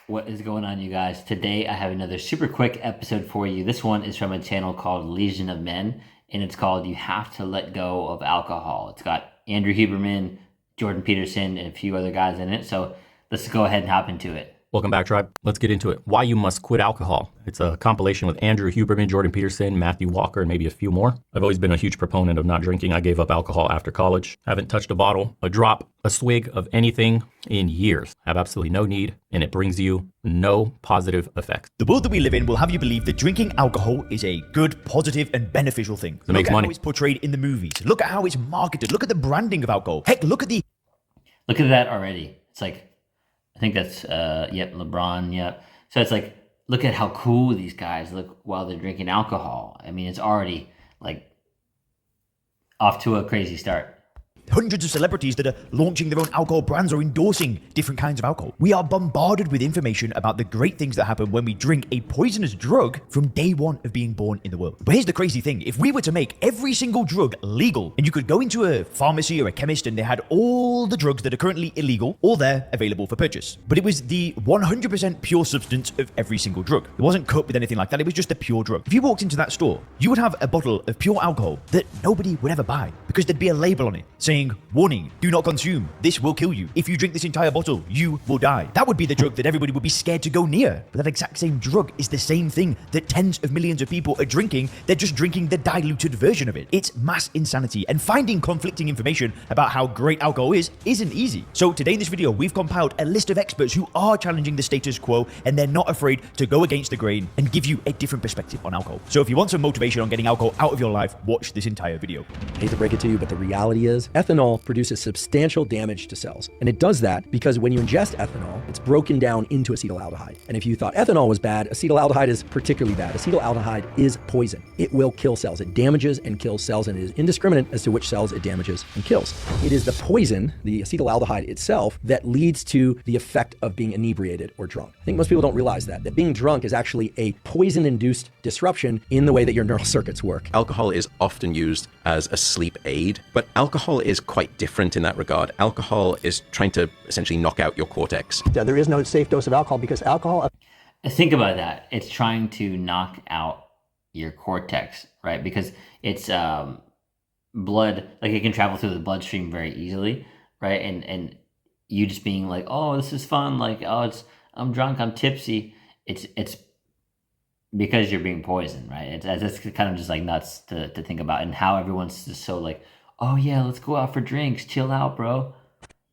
What is going on, you guys? Today I have another super quick episode for you. This one is from a channel called Legion of Men, and it's called You Have to Let Go of Alcohol. It's got Andrew Huberman, Jordan Peterson, and a few other guys in it. So let's go ahead and hop into it. Welcome back, Tribe. Let's get into it. Why you must quit alcohol. It's a compilation with Andrew Huberman, Jordan Peterson, Matthew Walker, and maybe a few more. I've always been a huge proponent of not drinking. I gave up alcohol after college. Haven't touched a bottle, a drop, a swig of anything in years. I have absolutely no need, and it brings you no positive effects. The world that we live in will have you believe that drinking alcohol is a good, positive, and beneficial thing. It makes money. Look at how it's portrayed in the movies. Look at how it's marketed. Look at the branding of alcohol. Heck, look at that already. It's like, I think that's, LeBron, yep. So it's like, look at how cool these guys look while they're drinking alcohol. I mean, it's already, like, off to a crazy start. Hundreds of celebrities that are launching their own alcohol brands or endorsing different kinds of alcohol. We are bombarded with information about the great things that happen when we drink a poisonous drug from day one of being born in the world. But here's the crazy thing. If we were to make every single drug legal, and you could go into a pharmacy or a chemist and they had all the drugs that are currently illegal, all there available for purchase. But it was the 100% pure substance of every single drug. It wasn't cut with anything like that. It was just the pure drug. If you walked into that store, you would have a bottle of pure alcohol that nobody would ever buy because there'd be a label on it saying, warning, do not consume. This will kill you. If you drink this entire bottle, you will die. That would be the drug that everybody would be scared to go near. But that exact same drug is the same thing that tens of millions of people are drinking. They're just drinking the diluted version of it. It's mass insanity. And finding conflicting information about how great alcohol isn't easy. So today in this video, we've compiled a list of experts who are challenging the status quo and they're not afraid to go against the grain and give you a different perspective on alcohol. So if you want some motivation on getting alcohol out of your life, watch this entire video. Hate to break it to you, but the reality is ethanol produces substantial damage to cells. And it does that because when you ingest ethanol, it's broken down into acetaldehyde. And if you thought ethanol was bad, acetaldehyde is particularly bad. Acetaldehyde is poison. It will kill cells. It damages and kills cells, and it is indiscriminate as to which cells it damages and kills. It is the poison, the acetaldehyde itself, that leads to the effect of being inebriated or drunk. I think most people don't realize that being drunk is actually a poison-induced disruption in the way that your neural circuits work. Alcohol is often used as a sleep aid, but alcohol is quite different in that regard. Alcohol is trying to essentially knock out your cortex. There is no safe dose of alcohol because alcohol... Think about that. It's trying to knock out your cortex, right? Because it's blood, like it can travel through the bloodstream very easily, right? And you just being like, oh, this is fun. Like, oh, I'm drunk, I'm tipsy. It's because you're being poisoned, right? It's kind of just like nuts to think about, and how everyone's just so like, oh yeah, let's go out for drinks, chill out, bro.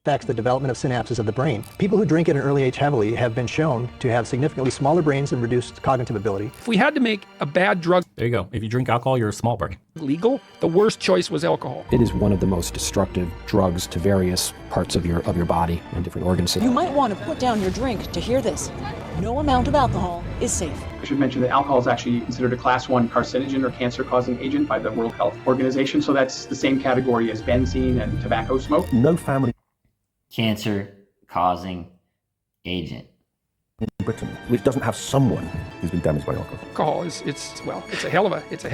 affects the development of synapses of the brain. People who drink at an early age heavily have been shown to have significantly smaller brains and reduced cognitive ability. If we had to make a bad drug There you go. If you drink alcohol, you're a small brain. legal, the worst choice was alcohol. It is one of the most destructive drugs to various parts of your body and different organs. You might want to put down your drink to hear this. No amount of alcohol is safe. I should mention that alcohol is actually considered a class 1 carcinogen or cancer-causing agent by the World Health Organization, so that's the same category as benzene and tobacco smoke. No family Cancer-causing agent. in Britain which doesn't have someone who's been damaged by alcohol. Alcohol it's a hell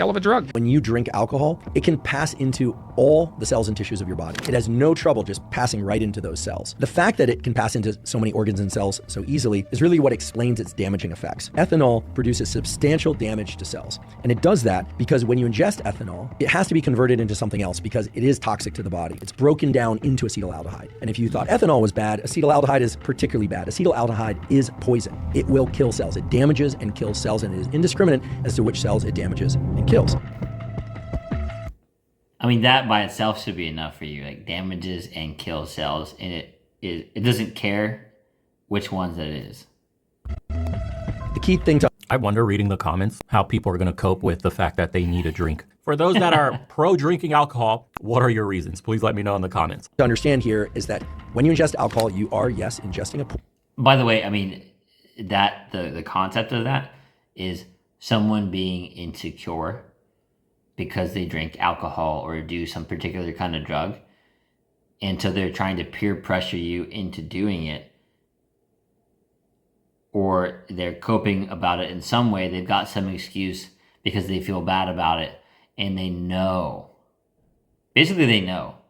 of a drug. When you drink alcohol, it can pass into all the cells and tissues of your body. It has no trouble just passing right into those cells. The fact that it can pass into so many organs and cells so easily is really what explains its damaging effects. Ethanol produces substantial damage to cells, and it does that because when you ingest ethanol, it has to be converted into something else because it is toxic to the body. It's broken down into acetaldehyde. And if you thought ethanol was bad, acetaldehyde is particularly bad. Acetaldehyde is poison. It will kill cells. It damages and kills cells, and it is indiscriminate as to which cells it damages and kills. I mean, that by itself should be enough for you. Like, damages and kills cells, and it doesn't care which ones it is. The key thing to I wonder, reading the comments, how people are going to cope with the fact that they need a drink. For those that are pro-drinking alcohol, what are your reasons? Please let me know in the comments. understand here is that when you ingest alcohol, you are, yes, ingesting a By the way, I mean, that the concept of that is someone being insecure because they drink alcohol or do some particular kind of drug, and so they're trying to peer pressure you into doing it, or they're coping about it in some way. They've got some excuse because they feel bad about it, and they know that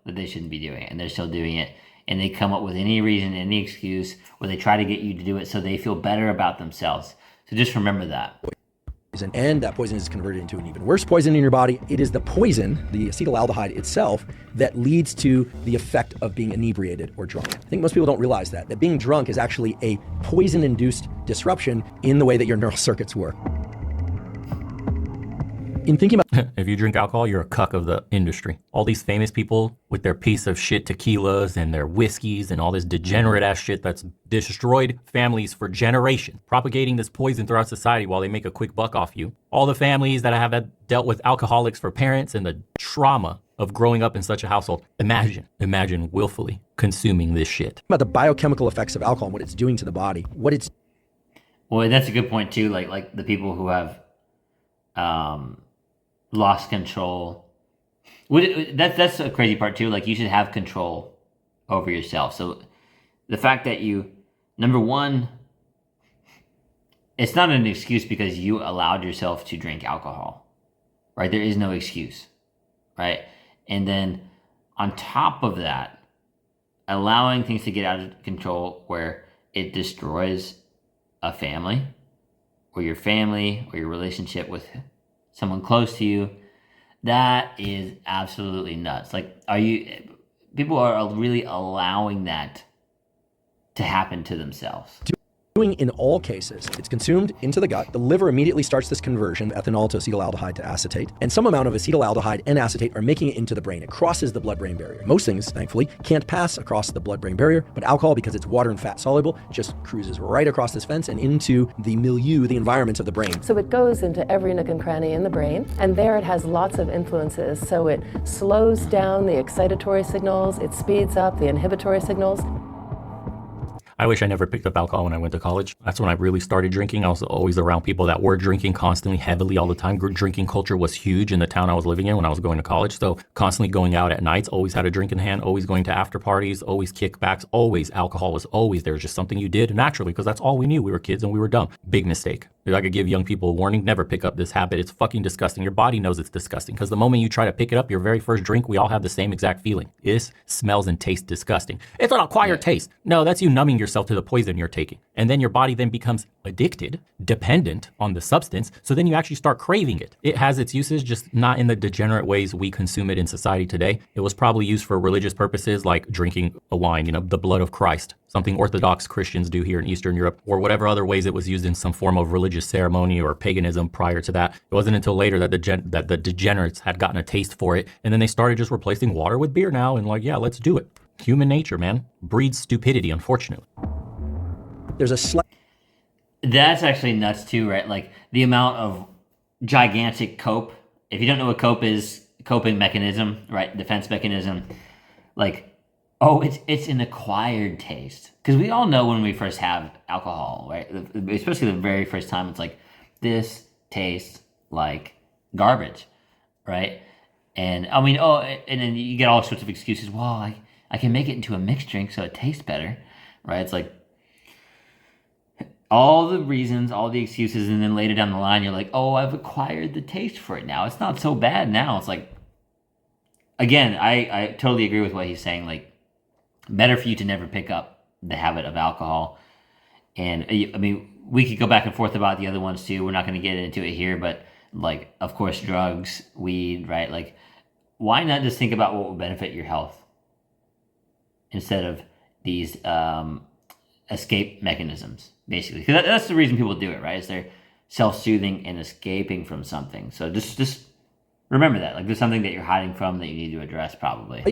they shouldn't be doing it, and they're still doing it, and they come up with any reason, any excuse, or they try to get you to do it so they feel better about themselves. So just remember that. And that poison is converted into an even worse poison in your body. It is the poison, the acetaldehyde itself, that leads to the effect of being inebriated or drunk. I think most people don't realize that being drunk is actually a poison-induced disruption in the way that your neural circuits work. In thinking about if you drink alcohol, you're a cuck of the industry. All these famous people with their piece of shit tequilas and their whiskeys and all this degenerate ass shit that's destroyed families for generations, propagating this poison throughout society while they make a quick buck off you. All the families that have dealt with alcoholics for parents and the trauma of growing up in such a household. Imagine willfully consuming this shit. About the biochemical effects of alcohol and what it's doing to the body. Well, that's a good point too. Like the people who have lost control. That's a crazy part too. Like, you should have control over yourself. So the fact that you, number one, it's not an excuse because you allowed yourself to drink alcohol, right? There is no excuse, right? And then on top of that, allowing things to get out of control where it destroys a family or your relationship with someone close to you, that is absolutely nuts. Like, people are really allowing that to happen to themselves. In all cases, it's consumed into the gut. The liver immediately starts this conversion, ethanol to acetaldehyde to acetate, and some amount of acetaldehyde and acetate are making it into the brain. It crosses the blood-brain barrier. Most things, thankfully, can't pass across the blood-brain barrier, but alcohol, because it's water and fat soluble, just cruises right across this fence and into the milieu, the environment of the brain. So it goes into every nook and cranny in the brain, and there it has lots of influences. So it slows down the excitatory signals, it speeds up the inhibitory signals. I wish I never picked up alcohol when I went to college. That's when I really started drinking. I was always around people that were drinking constantly, heavily all the time. Drinking culture was huge in the town I was living in when I was going to college. So constantly going out at nights, always had a drink in hand, always going to after parties, always kickbacks, always alcohol was always there. Just something you did naturally because that's all we knew. We were kids and we were dumb. Big mistake. If I could give young people a warning, never pick up this habit. It's fucking disgusting. Your body knows it's disgusting because the moment you try to pick it up, your very first drink, we all have the same exact feeling. It smells and tastes disgusting. It's an acquired taste. No, that's you numbing yourself to the poison you're taking. And then your body then becomes addicted, dependent on the substance. So then you actually start craving it. It has its uses, just not in the degenerate ways we consume it in society today. It was probably used for religious purposes like drinking a wine, the blood of Christ, something Orthodox Christians do here in Eastern Europe, or whatever other ways it was used in some form of religious ceremony or paganism prior to that. It wasn't until later that the degenerates had gotten a taste for it. And then they started just replacing water with beer now and yeah, let's do it. Human nature, man, breeds stupidity, unfortunately. That's actually nuts too, right? Like the amount of gigantic cope. If you don't know what cope is, coping mechanism, right? Defense mechanism. Like, oh, it's an acquired taste. Because we all know when we first have alcohol, right? Especially the very first time, it's like, this tastes like garbage, right? And I mean, and then you get all sorts of excuses. Well, I can make it into a mixed drink so it tastes better, right? It's like, all the reasons, all the excuses, and then later down the line, you're like, oh, I've acquired the taste for it now. It's not so bad now. It's like, again, I totally agree with what he's saying. Like, better for you to never pick up the habit of alcohol. And, I mean, we could go back and forth about the other ones too. We're not going to get into it here, but, like, of course, drugs, weed, right? Like, why not just think about what will benefit your health instead of these escape mechanisms? Basically, because that's the reason people do it, right? Is they're self-soothing and escaping from something. So just remember that. Like, there's something that you're hiding from that you need to address, probably.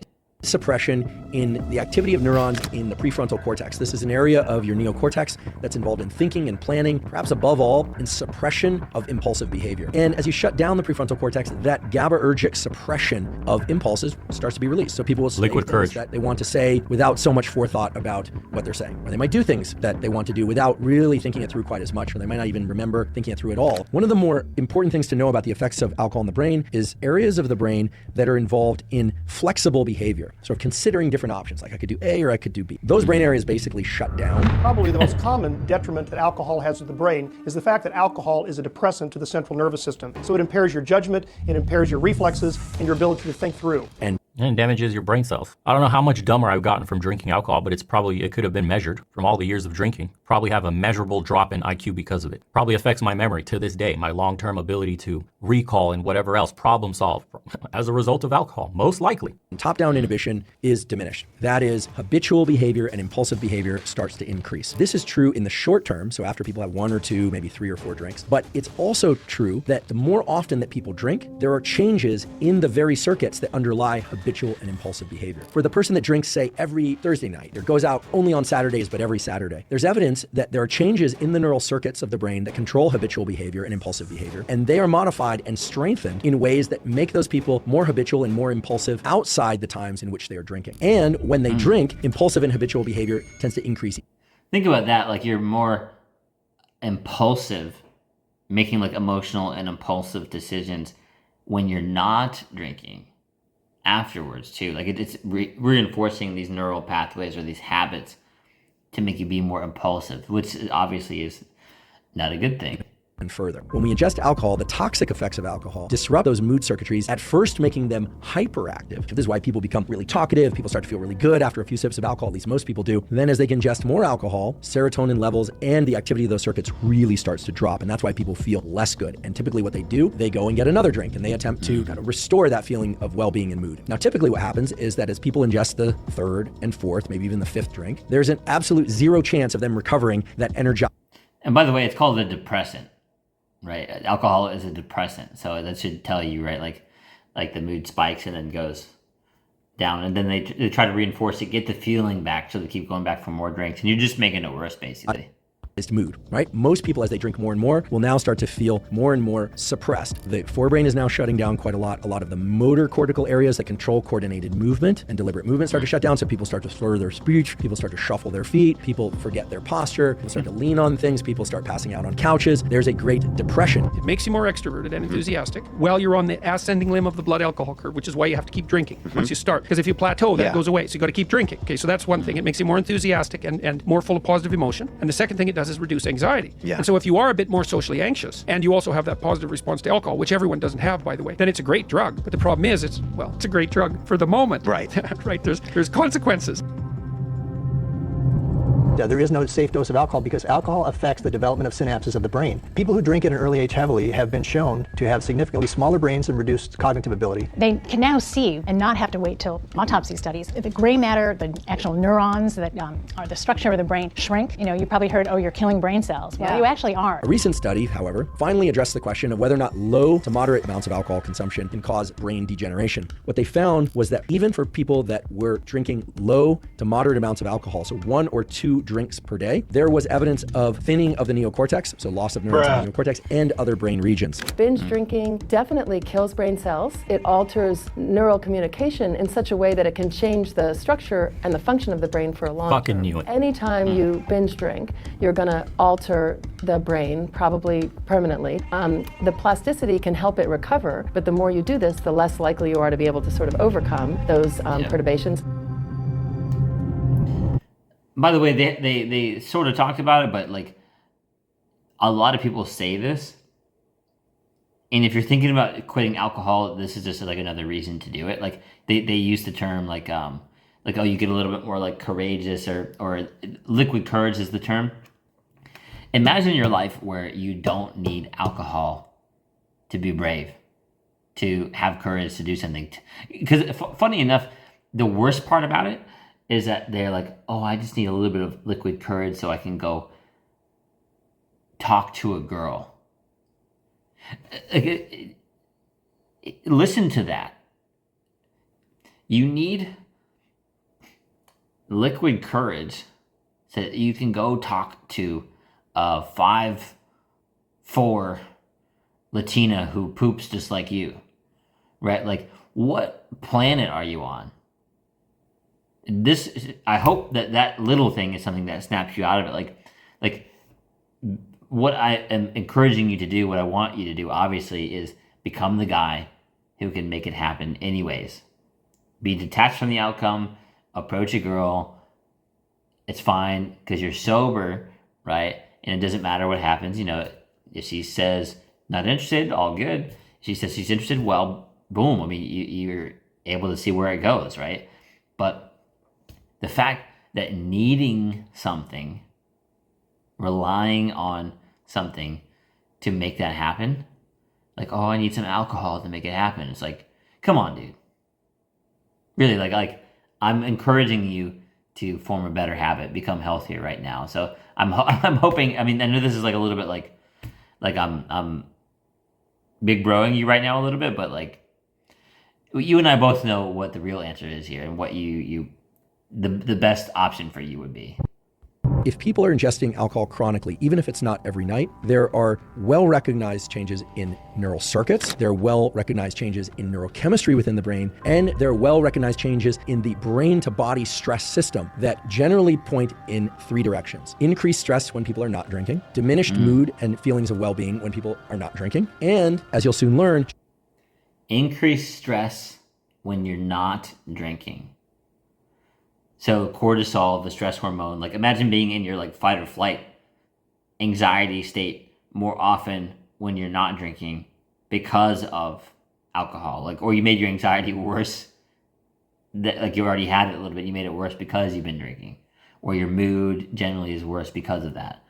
Suppression in the activity of neurons in the prefrontal cortex. This is an area of your neocortex that's involved in thinking and planning, perhaps above all, in suppression of impulsive behavior. And as you shut down the prefrontal cortex, that GABAergic suppression of impulses starts to be released. So people will say liquid things courage that they want to say without so much forethought about what they're saying. Or they might do things that they want to do without really thinking it through quite as much, or they might not even remember thinking it through at all. One of the more important things to know about the effects of alcohol in the brain is areas of the brain that are involved in flexible behavior. Sort of considering different options, like I could do A or I could do B. Those brain areas basically shut down. Probably the most common detriment that alcohol has to the brain is the fact that alcohol is a depressant to the central nervous system. So it impairs your judgment, it impairs your reflexes, and your ability to think through. And And damages your brain cells. I don't know how much dumber I've gotten from drinking alcohol, but it could have been measured from all the years of drinking. Probably have a measurable drop in IQ because of it. Probably affects my memory to this day, my long-term ability to recall and whatever else, problem solve as a result of alcohol, most likely. Top-down inhibition is diminished. That is, habitual behavior and impulsive behavior starts to increase. This is true in the short term, so after people have 1 or 2, maybe 3 or 4 drinks. But it's also true that the more often that people drink, there are changes in the very circuits that underlie habitual and impulsive behavior. For the person that drinks, say, every Thursday night, or goes out only on Saturdays, but every Saturday, there's evidence that there are changes in the neural circuits of the brain that control habitual behavior and impulsive behavior, and they are modified and strengthened in ways that make those people more habitual and more impulsive outside the times in which they are drinking. And when they drink, impulsive and habitual behavior tends to increase. Think about that, like you're more impulsive, making like emotional and impulsive decisions when you're not drinking afterwards too. Like it's reinforcing these neural pathways or these habits to make you be more impulsive, which obviously is not a good thing. And further, when we ingest alcohol, the toxic effects of alcohol disrupt those mood circuitries, at first making them hyperactive. This is why people become really talkative. People start to feel really good after a few sips of alcohol, at least most people do. Then as they ingest more alcohol, serotonin levels and the activity of those circuits really starts to drop. And that's why people feel less good. And typically what they do, they go and get another drink and they attempt to kind of restore that feeling of well-being and mood. Now, typically what happens is that as people ingest the 3rd and 4th, maybe even the 5th drink, there's an absolute zero chance of them recovering that energy. And by the way, it's called a depressant. Right, alcohol is a depressant, so that should tell you, right? Like the mood spikes and then goes down, and then they try to reinforce it, get the feeling back, so they keep going back for more drinks, and you're just making it worse, basically. Mood, right? Most people, as they drink more and more, will now start to feel more and more suppressed. The forebrain is now shutting down quite a lot. A lot of the motor cortical areas that control coordinated movement and deliberate movement start to shut down. So people start to slur their speech. People start to shuffle their feet. People forget their posture. People start to lean on things. People start passing out on couches. There's a great depression. It makes you more extroverted and enthusiastic while you're on the ascending limb of the blood alcohol curve, which is why you have to keep drinking once you start. Because if you plateau, that goes away. So you got to keep drinking. Okay, so that's one thing. It makes you more enthusiastic and more full of positive emotion. And the second thing it does is reduce anxiety. And so if you are a bit more socially anxious and you also have that positive response to alcohol, which everyone doesn't have, by the way, then it's a great drug. But the problem is it's a great drug for the moment. Right. Right. There's consequences. There is no safe dose of alcohol because alcohol affects the development of synapses of the brain. People who drink at an early age heavily have been shown to have significantly smaller brains and reduced cognitive ability. They can now see and not have to wait till autopsy studies. The gray matter, the actual neurons that are the structure of the brain shrink. You know, you probably heard, oh, you're killing brain cells. Well, you actually aren't. A recent study, however, finally addressed the question of whether or not low to moderate amounts of alcohol consumption can cause brain degeneration. What they found was that even for people that were drinking low to moderate amounts of alcohol, so 1 or 2 drinks per day, there was evidence of thinning of the neocortex, so loss of neurons in the neocortex, and other brain regions. Binge drinking definitely kills brain cells. It alters neural communication in such a way that it can change the structure and the function of the brain for a long time. Fucking knew it. Anytime you binge drink, you're going to alter the brain, probably permanently. The plasticity can help it recover, but the more you do this, the less likely you are to be able to sort of overcome those perturbations. By the way, they sort of talked about it, but like a lot of people say this. And if you're thinking about quitting alcohol, this is just like another reason to do it. Like they use the term like oh, you get a little bit more like courageous or liquid courage is the term. Imagine your life where you don't need alcohol to be brave, to have courage to do something. Because funny enough, the worst part about it is that they're like, oh, I just need a little bit of liquid courage so I can go talk to a girl. Listen to that. You need liquid courage so that you can go talk to a 5'4" Latina who poops just like you, right? Like, what planet are you on? I hope that little thing is something that snaps you out of it. Like what I am encouraging you to do, what I want you to do, obviously, is become the guy who can make it happen anyways. Be detached from the outcome, approach a girl. It's fine because you're sober, right? And it doesn't matter what happens. You know, if she says not interested, all good. If she says she's interested, well, boom. I mean, you're able to see where it goes, right? But the fact that needing something, relying on something to make that happen, like, oh, I need some alcohol to make it happen. It's like, come on, dude. Really, like I'm encouraging you to form a better habit, become healthier right now. So I'm hoping. I mean, I know this is like a little bit like I'm big broing you right now a little bit, but like you and I both know what the real answer is here and what the best option for you would be. If people are ingesting alcohol chronically, even if it's not every night, there are well-recognized changes in neural circuits, there are well-recognized changes in neurochemistry within the brain, and there are well-recognized changes in the brain-to-body stress system that generally point in 3 directions. Increased stress when people are not drinking, diminished mood and feelings of well-being when people are not drinking, and, as you'll soon learn, increased stress when you're not drinking. So cortisol, the stress hormone, like imagine being in your like fight or flight anxiety state more often when you're not drinking because of alcohol. Like, or you made your anxiety worse, that like you already had it a little bit, you made it worse because you've been drinking. Or your mood generally is worse because of that.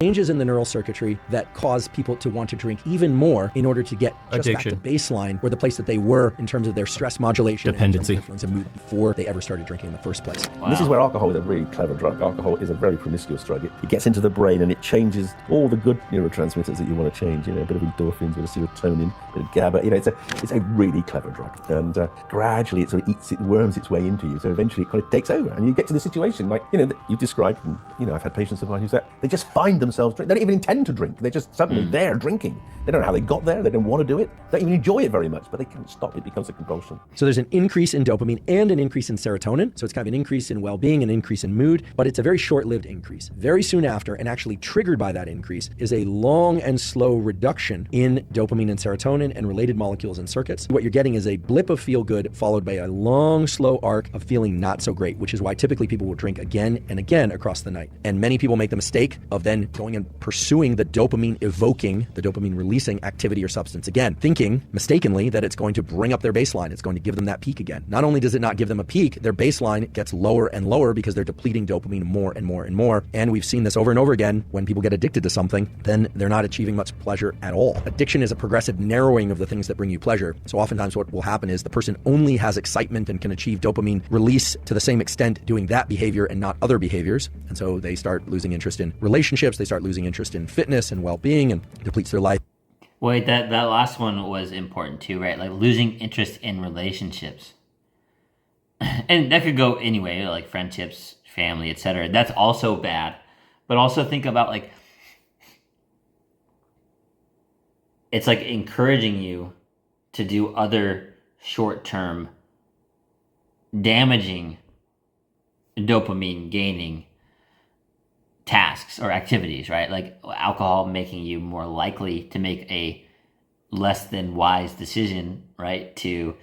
Changes in the neural circuitry that cause people to want to drink even more in order to get just Addiction. back to baseline or the place that they were in terms of their stress modulation Dependency. and mood before they ever started drinking in the first place. And this is where alcohol is a really clever drug. Alcohol is a very promiscuous drug. It gets into the brain and it changes all the good neurotransmitters that you want to change. You know, a bit of endorphins, a bit of serotonin, a bit of GABA. You know, it's a really clever drug. And gradually it sort of worms its way into you. So eventually it kind of takes over, and you get to the situation like that you described. And I've had patients of mine who say they just find themselves drink. They don't even intend to drink. They're just suddenly there drinking. They don't know how they got there. They don't want to do it. They don't even enjoy it very much, but they can't stop. It becomes a compulsion. So there's an increase in dopamine and an increase in serotonin. So it's kind of an increase in well-being, an increase in mood, but it's a very short-lived increase. Very soon after, and actually triggered by that increase, is a long and slow reduction in dopamine and serotonin and related molecules and circuits. What you're getting is a blip of feel-good followed by a long, slow arc of feeling not so great, which is why typically people will drink again and again across the night. And many people make the mistake of then going and pursuing the dopamine evoking, the dopamine releasing activity or substance again, thinking mistakenly that it's going to bring up their baseline. It's going to give them that peak again. Not only does it not give them a peak, their baseline gets lower and lower because they're depleting dopamine more and more and more. And we've seen this over and over again. When people get addicted to something, then they're not achieving much pleasure at all. Addiction is a progressive narrowing of the things that bring you pleasure. So oftentimes what will happen is the person only has excitement and can achieve dopamine release to the same extent doing that behavior and not other behaviors. And so they start losing interest in relationships, they start losing interest in fitness and well-being, and depletes their life. Wait, that last one was important too, right? Like losing interest in relationships. And that could go anyway, like friendships, family, etc. That's also bad. But also think about like, it's like encouraging you to do other short-term damaging dopamine gaining tasks or activities, right? Like alcohol making you more likely to make a less than wise decision, right? To,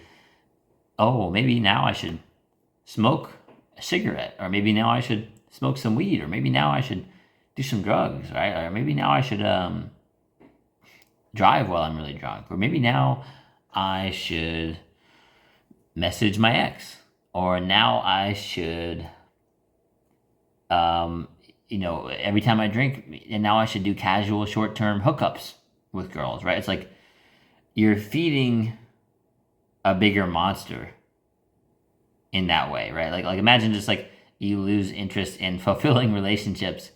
oh, maybe now I should smoke a cigarette, or maybe now I should smoke some weed, or maybe now I should do some drugs, right? Or maybe now I should drive while I'm really drunk, or maybe now I should message my ex, or now I should every time I drink, and now I should do casual short-term hookups with girls, right? It's like you're feeding a bigger monster in that way, right? Like imagine just like you lose interest in fulfilling relationships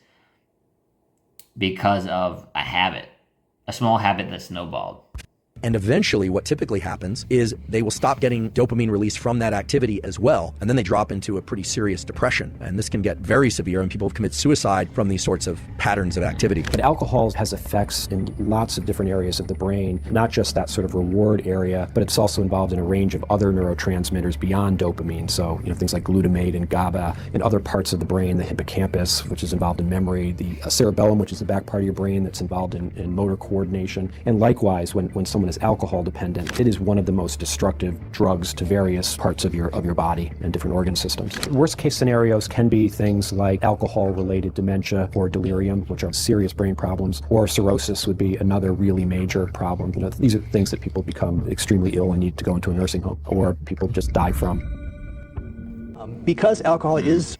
because of a habit, a small habit that snowballed. And eventually what typically happens is they will stop getting dopamine release from that activity as well. And then they drop into a pretty serious depression. And this can get very severe, and people commit suicide from these sorts of patterns of activity. But alcohol has effects in lots of different areas of the brain, not just that sort of reward area, but it's also involved in a range of other neurotransmitters beyond dopamine. So, things like glutamate and GABA and other parts of the brain, the hippocampus, which is involved in memory, the cerebellum, which is the back part of your brain that's involved in motor coordination. And likewise, when someone phenomenon is alcohol dependent. It is one of the most destructive drugs to various parts of your body and different organ systems. Worst case scenarios can be things like alcohol-related dementia or delirium, which are serious brain problems, or cirrhosis would be another really major problem. These are things that people become extremely ill and need to go into a nursing home, or people just die from. Because alcohol is...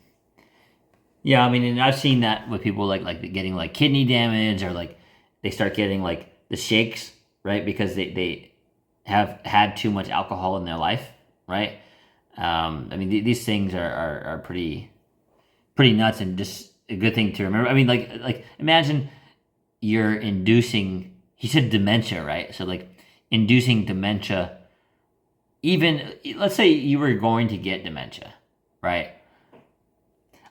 Yeah, I mean, and I've seen that with people like getting like kidney damage, or like they start getting like the shakes, right? Because they have had too much alcohol in their life, right? I mean, these things are pretty nuts, and just a good thing to remember. I mean, like imagine you're inducing, he said dementia, right? So like inducing dementia, even let's say you were going to get dementia, right?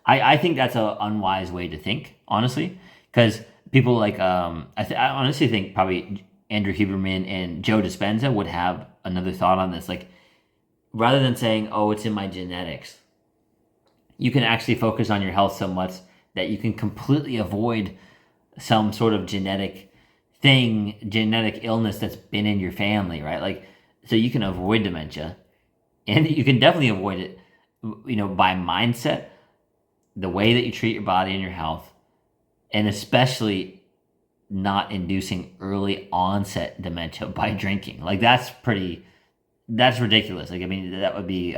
I think that's an unwise way to think, honestly, because people like I honestly think probably Andrew Huberman and Joe Dispenza would have another thought on this. Like, rather than saying, "Oh, it's in my genetics," you can actually focus on your health so much that you can completely avoid some sort of genetic illness that's been in your family, right? Like, so you can avoid dementia, and you can definitely avoid it, by mindset, the way that you treat your body and your health, and especially not inducing early onset dementia by drinking. Like, that's ridiculous. Like, I mean, that would be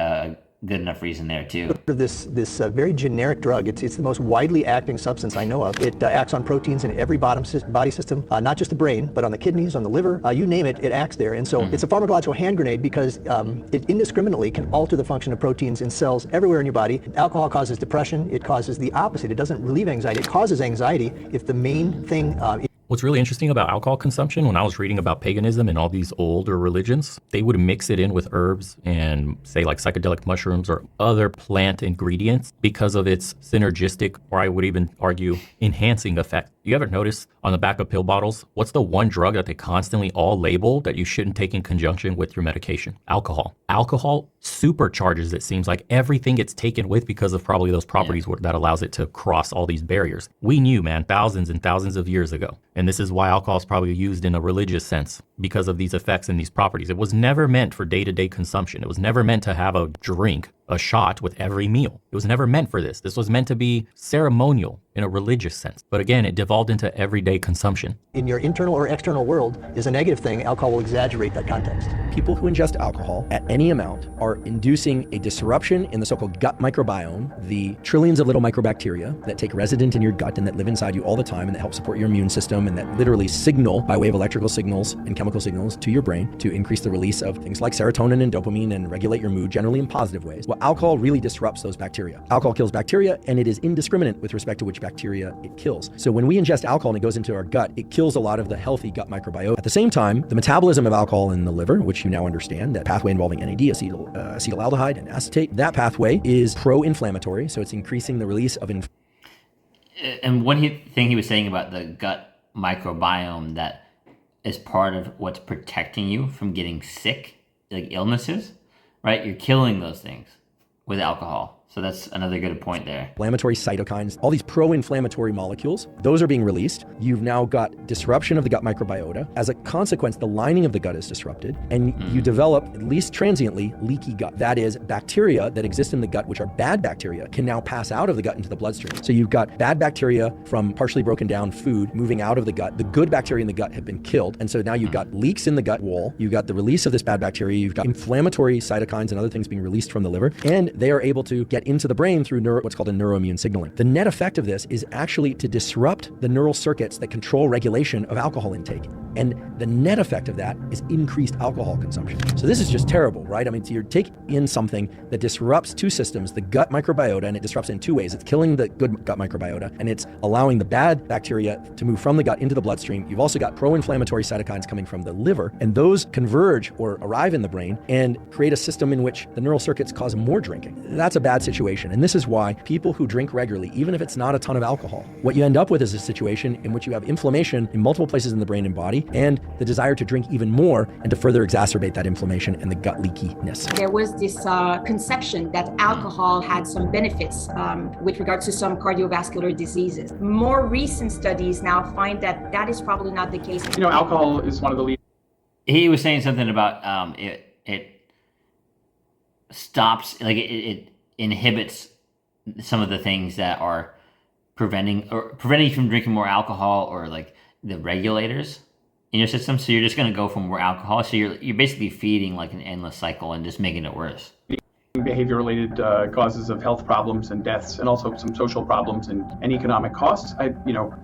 good enough reason there too. This very generic drug, it's the most widely acting substance I know of. It acts on proteins in every body system, not just the brain, but on the kidneys, on the liver, you name it, it acts there. And so it's a pharmacological hand grenade because it indiscriminately can alter the function of proteins in cells everywhere in your body. Alcohol causes depression. It causes the opposite. It doesn't relieve anxiety. It causes anxiety if the main thing What's really interesting about alcohol consumption, when I was reading about paganism and all these older religions, they would mix it in with herbs and say like psychedelic mushrooms or other plant ingredients because of its synergistic, or I would even argue enhancing effect. You ever notice on the back of pill bottles, what's the one drug that they constantly all label that you shouldn't take in conjunction with your medication? Alcohol. Alcohol supercharges, it seems like, everything it's taken with because of probably those properties that allows it to cross all these barriers. We knew, man, thousands and thousands of years ago. And this is why alcohol is probably used in a religious sense, because of these effects and these properties. It was never meant for day-to-day consumption. It was never meant to have a drink, a shot with every meal. It was never meant for this. This was meant to be ceremonial in a religious sense. But again, it devolved into everyday consumption. in your internal or external world is a negative thing. Alcohol will exaggerate that context. People who ingest alcohol at any amount are inducing a disruption in the so-called gut microbiome, the trillions of little microbacteria that take resident in your gut and that live inside you all the time and that help support your immune system and that literally signal by way of electrical signals and chemical signals to your brain to increase the release of things like serotonin and dopamine and regulate your mood, generally in positive ways. Well, alcohol really disrupts those bacteria. Alcohol kills bacteria, and it is indiscriminate with respect to which bacteria it kills. So when we ingest alcohol and it goes into our gut, it kills a lot of the healthy gut microbiota. At the same time, the metabolism of alcohol in the liver, which you now understand, that pathway involving NAD, acetaldehyde, and acetate, that pathway is pro-inflammatory, so it's increasing the release of And one thing he was saying about the gut microbiome that is part of what's protecting you from getting sick, like illnesses, right? You're killing those things with alcohol. So that's another good point there. Inflammatory cytokines, all these pro-inflammatory molecules, those are being released. You've now got disruption of the gut microbiota. As a consequence, the lining of the gut is disrupted, and you develop, at least transiently, leaky gut. That is, bacteria that exist in the gut, which are bad bacteria, can now pass out of the gut into the bloodstream. So you've got bad bacteria from partially broken down food moving out of the gut. The good bacteria in the gut have been killed, and so now you've got leaks in the gut wall. You've got the release of this bad bacteria. You've got inflammatory cytokines and other things being released from the liver, and they are able to get into the brain through what's called a neuroimmune signaling. The net effect of this is actually to disrupt the neural circuits that control regulation of alcohol intake. And the net effect of that is increased alcohol consumption. So this is just terrible, right? I mean, so you're taking in something that disrupts two systems, the gut microbiota, and it disrupts in two ways. It's killing the good gut microbiota, and it's allowing the bad bacteria to move from the gut into the bloodstream. You've also got pro-inflammatory cytokines coming from the liver, and those converge or arrive in the brain and create a system in which the neural circuits cause more drinking. That's a bad situation. And this is why people who drink regularly, even if it's not a ton of alcohol, what you end up with is a situation in which you have inflammation in multiple places in the brain and body, and the desire to drink even more and to further exacerbate that inflammation and the gut leakiness. There was this conception that alcohol had some benefits with regards to some cardiovascular diseases. More recent studies now find that that is probably not the case. You know, alcohol is one of the leading. he was saying something about it stops, like it inhibits some of the things that are preventing you from drinking more alcohol, or like the regulators in your system. So you're just going to go for more alcohol. So you're basically feeding like an endless cycle and just making it worse. Behavior-related causes of health problems and deaths, and also some social problems and economic costs.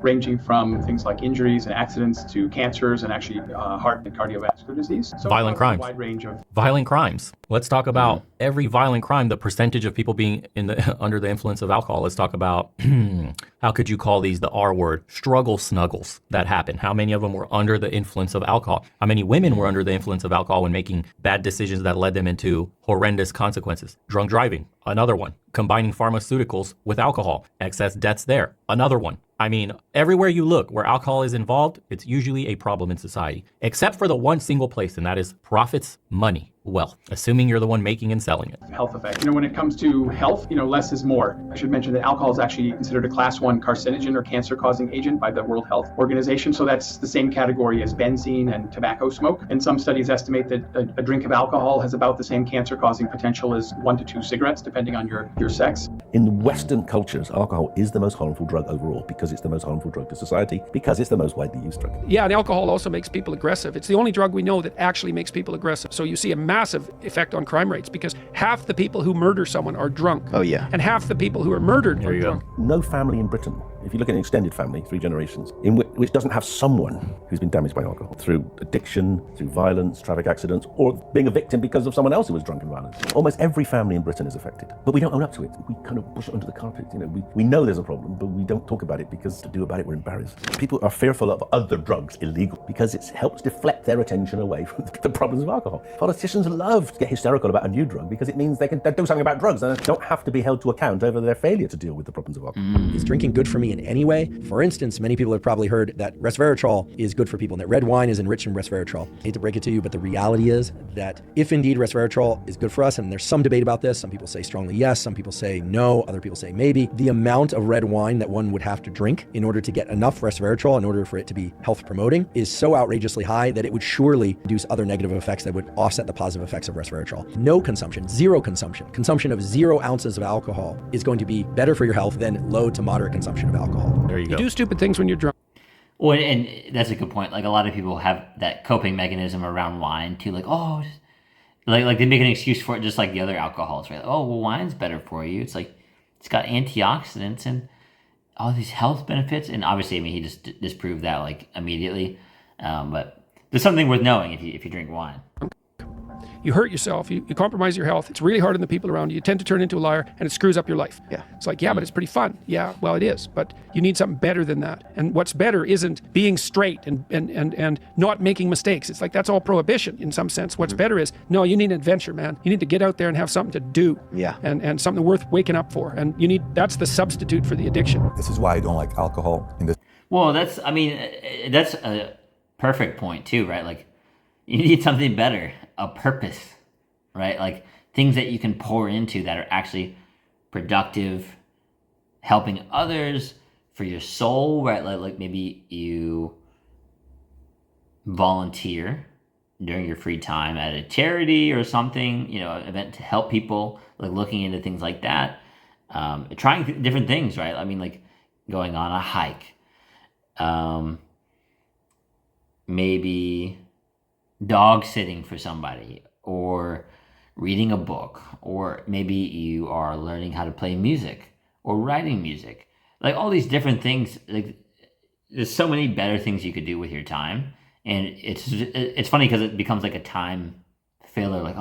Ranging from things like injuries and accidents to cancers and actually heart and cardiovascular disease. So violent crimes. A wide range of violent crimes. Let's talk about every violent crime. The percentage of people being under the influence of alcohol. Let's talk about how could you call these the R word? Struggle snuggles that happen. How many of them were under the influence of alcohol? How many women were under the influence of alcohol when making bad decisions that led them into horrendous consequences? Drunk driving, another one. Combining pharmaceuticals with alcohol, excess deaths there, another one. I mean, everywhere you look where alcohol is involved, it's usually a problem in society, except for the one single place, and that is profits, money, wealth, assuming you're the one making and selling it. Health effect. When it comes to health, less is more. I should mention that alcohol is actually considered a class 1 carcinogen or cancer-causing agent by the World Health Organization. So that's the same category as benzene and tobacco smoke. And some studies estimate that a drink of alcohol has about the same cancer-causing potential as 1 to 2 cigarettes, depending on your sex. In Western cultures, alcohol is the most harmful drug overall because it's the most harmful drug to society, because it's the most widely used drug. Yeah, and alcohol also makes people aggressive. It's the only drug we know that actually makes people aggressive. So you see a massive effect on crime rates because half the people who murder someone are drunk. Oh, yeah. And half the people who are murdered are drunk. No family in Britain, if you look at an extended family, 3 generations, in which doesn't have someone who's been damaged by alcohol through addiction, through violence, traffic accidents, or being a victim because of someone else who was drunk and violent. Almost every family in Britain is affected. But we don't own up to it. We kind of push it under the carpet. We know there's a problem, but we don't talk about it because to do about it, we're embarrassed. People are fearful of other drugs illegal because it helps deflect their attention away from the problems of alcohol. Politicians love to get hysterical about a new drug because it means they can do something about drugs and don't have to be held to account over their failure to deal with the problems of alcohol. Is drinking good for me in any way? For instance, many people have probably heard that resveratrol is good for people and that red wine is enriched in resveratrol. I hate to break it to you, but the reality is that if indeed resveratrol is good for us, and there's some debate about this, some people say strongly yes, some people say no, other people say maybe, the amount of red wine that one would have to drink in order to get enough resveratrol, in order for it to be health promoting, is so outrageously high that it would surely induce other negative effects that would offset the positive effects of resveratrol. No consumption, zero consumption. Consumption of 0 ounces of alcohol is going to be better for your health than low to moderate consumption of alcohol. There you go. You do stupid things when you're drunk. Well, and that's a good point. Like a lot of people have that coping mechanism around wine too. Like, like they make an excuse for it, just like the other alcohols, right? Oh, well, wine's better for you. It's like it's got antioxidants and all these health benefits. And obviously, I mean, he just disproved that like immediately. But there's something worth knowing if you drink wine. You hurt yourself, you compromise your health. It's really hard on the people around you. You tend to turn into a liar, and it screws up your life. Yeah. It's like, but it's pretty fun. Yeah, well, it is, but you need something better than that. And what's better isn't being straight and not making mistakes. It's like that's all prohibition in some sense. What's better is, no, you need an adventure, man. You need to get out there and have something to do. Yeah. And something worth waking up for. And that's the substitute for the addiction. This is why I don't like alcohol. Well, that's a perfect point too, right? Like, you need something better, a purpose, right? Like things that you can pour into that are actually productive, helping others, for your soul, right? Like maybe you volunteer during your free time at a charity or something, an event to help people, like looking into things like that, trying different things, right? I mean, like going on a hike, maybe dog sitting for somebody, or reading a book, or maybe you are learning how to play music or writing music. Like all these different things, like there's so many better things you could do with your time. And it's funny because it becomes like a time filler, like,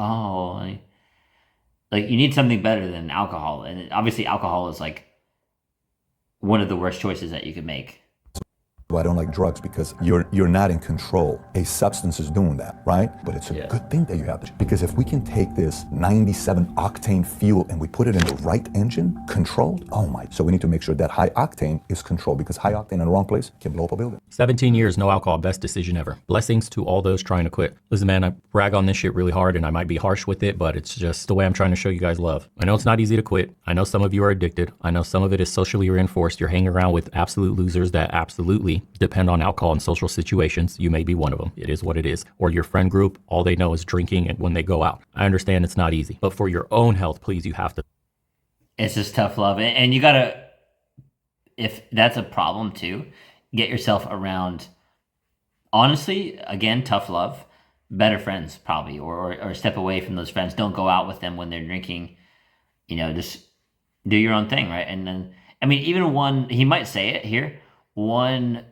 like you need something better than alcohol. And obviously alcohol is like one of the worst choices that you could make. I don't like drugs because you're not in control. A substance is doing that, right? But it's a good thing that you have this, because if we can take this 97 octane fuel and we put it in the right engine, controlled, so we need to make sure that high octane is controlled, because high octane in the wrong place can blow up a building. 17 years, no alcohol, best decision ever. Blessings to all those trying to quit. Listen, man, I brag on this shit really hard and I might be harsh with it, but it's just the way I'm trying to show you guys love. I know it's not easy to quit. I know some of you are addicted. I know some of it is socially reinforced. You're hanging around with absolute losers that absolutely family depend on alcohol in social situations. You may be one of them. It is what it is. Or your friend group, all they know is drinking and when they go out. I understand it's not easy, but for your own health, please, you have to. It's just tough love. And you got to, if that's a problem too, get yourself around, honestly, again, tough love, better friends probably, or step away from those friends. Don't go out with them when they're drinking. Just do your own thing, right? And then, I mean, even one, he might say it here, one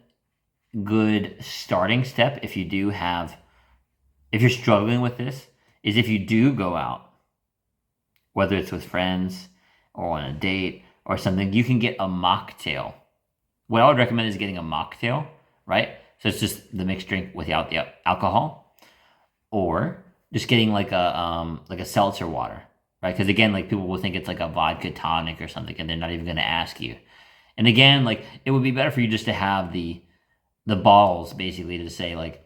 good starting step if you're struggling with this, is if you do go out, whether it's with friends or on a date or something, you can get a mocktail. What I would recommend is getting a mocktail, right? So it's just the mixed drink without the alcohol, or just getting like a seltzer water, right? Because again, like people will think it's like a vodka tonic or something, and they're not even going to ask you. And again, like it would be better for you just to have the balls basically to say like,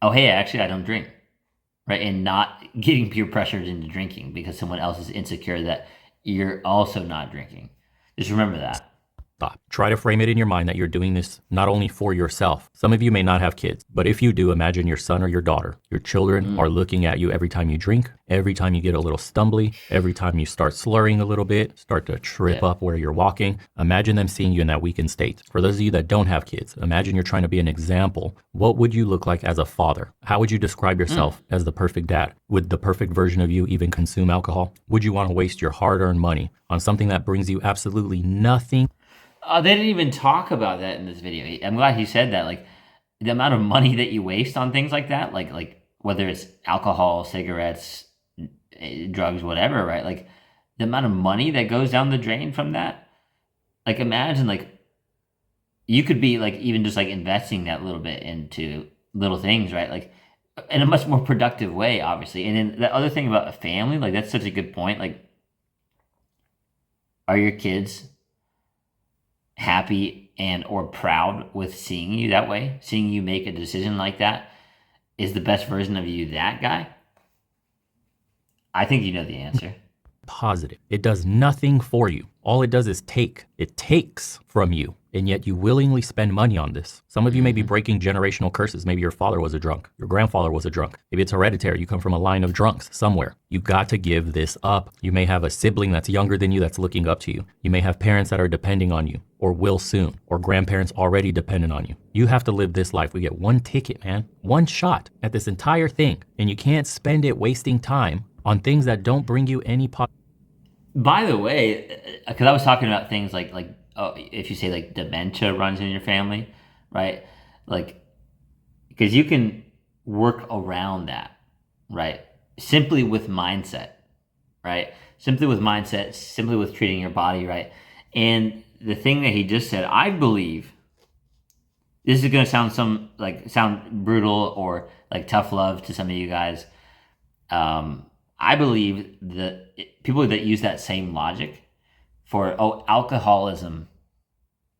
oh hey, actually I don't drink, right? And not getting peer pressured into drinking because someone else is insecure that you're also not drinking. Just remember that. Try to frame it in your mind that you're doing this not only for yourself. Some of you may not have kids, but if you do, imagine your son or your daughter. Your children are looking at you every time you drink, every time you get a little stumbly, every time you start slurring a little bit, start to trip up where you're walking. Imagine them seeing you in that weakened state. For those of you that don't have kids, imagine you're trying to be an example. What would you look like as a father? How would you describe yourself as the perfect dad? Would the perfect version of you even consume alcohol? Would you want to waste your hard-earned money on something that brings you absolutely nothing? They didn't even talk about that in this video. I'm glad he said that. Like the amount of money that you waste on things like that, like whether it's alcohol, cigarettes, drugs, whatever, right? Like the amount of money that goes down the drain from that. Like imagine like you could be like even just like investing that little bit into little things, right? Like in a much more productive way, obviously. And then the other thing about a family, like that's such a good point. Like, are your kids happy and or proud with seeing you that way? Seeing you make a decision like that? Is the best version of you that guy? I think you know the answer. Positive. It does nothing for you. All it does is take. It takes from you. And yet you willingly spend money on this. Some of you may be breaking generational curses. Maybe your father was a drunk. Your grandfather was a drunk. Maybe it's hereditary. You come from a line of drunks somewhere. You've got to give this up. You may have a sibling that's younger than you that's looking up to you. You may have parents that are depending on you or will soon, or grandparents already dependent on you. You have to live this life. We get one ticket, man. One shot at this entire thing. And you can't spend it wasting time on things that don't bring you any By the way, because I was talking about things like if you say like dementia runs in your family, right? Like, because you can work around that, right? Simply with mindset, right? Simply with mindset, simply with treating your body right. And the thing that he just said, I believe, this is going to sound brutal or like tough love to some of you guys. I believe that people that use that same logic for, alcoholism,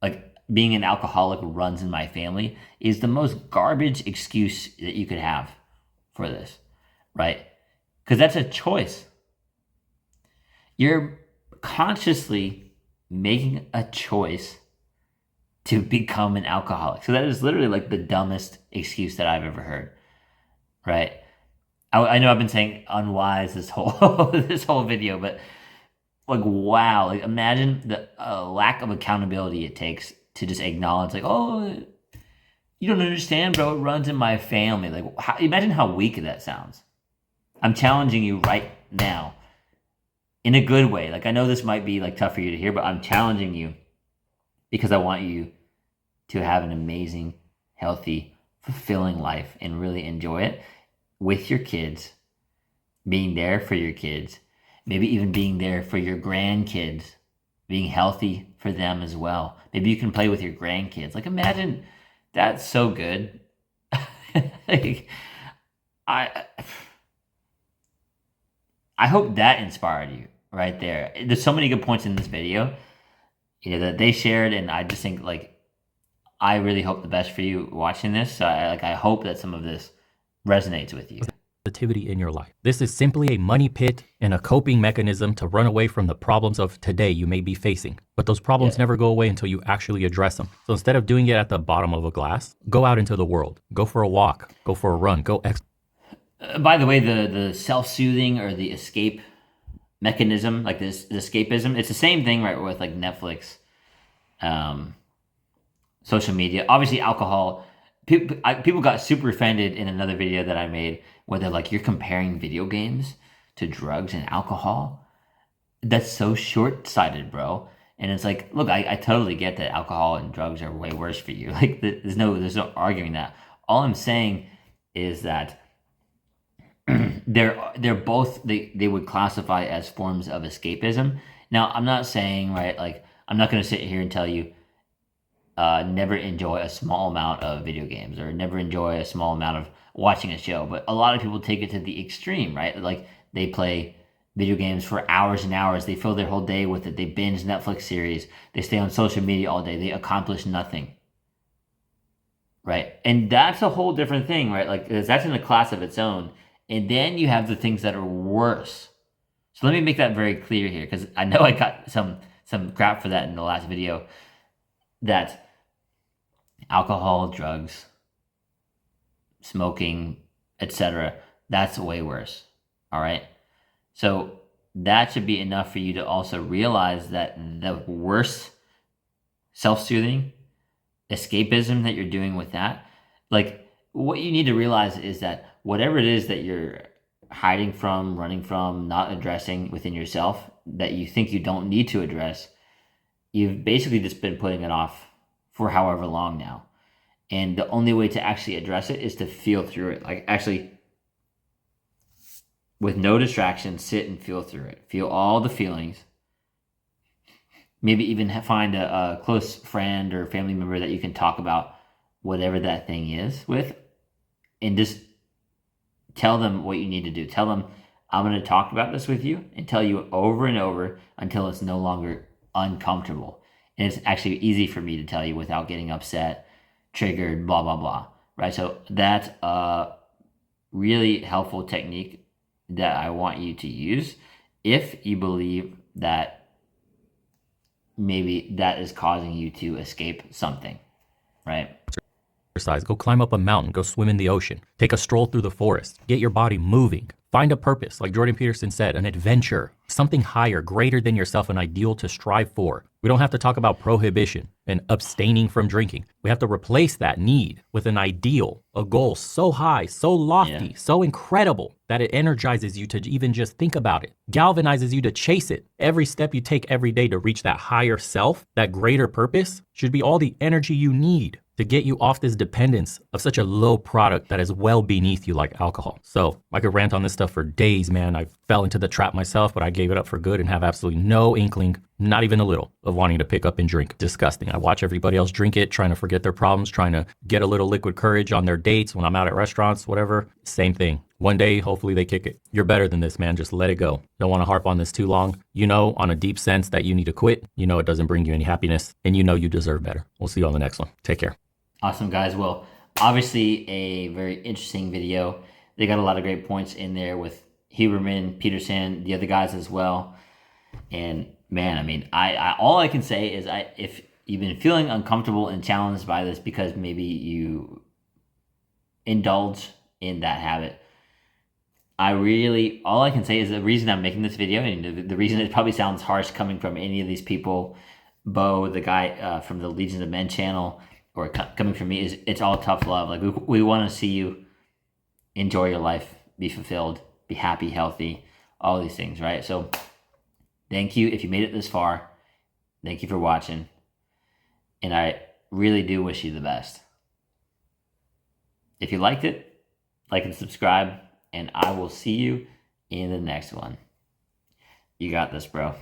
like being an alcoholic runs in my family, is the most garbage excuse that you could have for this, right? Because that's a choice. You're consciously making a choice to become an alcoholic. So that is literally like the dumbest excuse that I've ever heard, right? I know I've been saying unwise this whole video, but like, wow, like imagine the lack of accountability it takes to just acknowledge like, oh, you don't understand, bro, it runs in my family. Like, imagine how weak that sounds. I'm challenging you right now in a good way. Like, I know this might be like tough for you to hear, but I'm challenging you because I want you to have an amazing, healthy, fulfilling life and really enjoy it with your kids, being there for your kids, maybe even being there for your grandkids, being healthy for them as well. Maybe you can play with your grandkids. Like, imagine that's so good. Like, I hope that inspired you right there. There's so many good points in this video, that they shared, and I just think like I really hope the best for you watching this. So I hope that some of this resonates with you. positivity in your life. This is simply a money pit and a coping mechanism to run away from the problems of today you may be facing. But those problems never go away until you actually address them. So instead of doing it at the bottom of a glass, go out into the world. Go for a walk. Go for a run. Go By the way, the self-soothing or the escape mechanism, like this escapism, it's the same thing, right, with like Netflix, social media. Obviously, alcohol. People got super offended in another video that I made where they're like, you're comparing video games to drugs and alcohol? That's so short-sighted, bro. And it's like, look, I totally get that alcohol and drugs are way worse for you. Like, there's no arguing that. All I'm saying is that they're both, they would classify as forms of escapism. Now, I'm not saying, right, like, I'm not going to sit here and tell you never enjoy a small amount of video games or never enjoy a small amount of watching a show. But a lot of people take it to the extreme, right? Like, they play video games for hours and hours. They fill their whole day with it. They binge Netflix series. They stay on social media all day. They accomplish nothing, right? And that's a whole different thing, right? Like, that's in a class of its own. And then you have the things that are worse. So let me make that very clear here, because I know I got some crap for that in the last video, that alcohol, drugs, smoking, etc., that's way worse. All right? So that should be enough for you to also realize that the worst self-soothing escapism that you're doing with that, like, what you need to realize is that whatever it is that you're hiding from, running from, not addressing within yourself that you think you don't need to address, you've basically just been putting it off for however long now. And the only way to actually address it is to feel through it. Like, actually, with no distractions, sit and feel through it. Feel all the feelings. Maybe even find a close friend or family member that you can talk about whatever that thing is with, and just tell them what you need to do. Tell them, I'm going to talk about this with you, and tell you over and over until it's no longer uncomfortable. And it's actually easy for me to tell you without getting upset, triggered, blah, blah, blah. Right? So that's a really helpful technique that I want you to use if you believe that maybe that is causing you to escape something, right? Exercise. Go climb up a mountain. Go swim in the ocean. Take a stroll through the forest. Get your body moving. Find a purpose, like Jordan Peterson said, an adventure, something higher, greater than yourself, an ideal to strive for. We don't have to talk about prohibition and abstaining from drinking. We have to replace that need with an ideal, a goal so high, so lofty, so incredible that it energizes you to even just think about it, galvanizes you to chase it. Every step you take every day to reach that higher self, that greater purpose, should be all the energy you need to get you off this dependence of such a low product that is well beneath you, like alcohol. So I could rant on this stuff for days, man. I fell into the trap myself, but I gave it up for good and have absolutely no inkling, not even a little, of wanting to pick up and drink. Disgusting. I watch everybody else drink it, trying to forget their problems, trying to get a little liquid courage on their dates when I'm out at restaurants, whatever. Same thing. One day, hopefully they kick it. You're better than this, man. Just let it go. Don't want to harp on this too long. You know, on a deep sense, that you need to quit. You know it doesn't bring you any happiness, and you know you deserve better. We'll see you on the next one. Take care. Awesome, guys. Well, obviously a very interesting video. They got a lot of great points in there with Huberman, Peterson, the other guys as well. And man, I mean, I all I can say is, if you've been feeling uncomfortable and challenged by this because maybe you indulge in that habit, all I can say is the reason I'm making this video, and the reason it probably sounds harsh coming from any of these people, Bo, the guy from the Legion of Men channel, or coming from me, is it's all tough love. Like, we want to see you enjoy your life, be fulfilled, be happy, healthy, all these things, right? So thank you if you made it this far. Thank you for watching. And I really do wish you the best. If you liked it, like and subscribe, and I will see you in the next one. You got this, bro.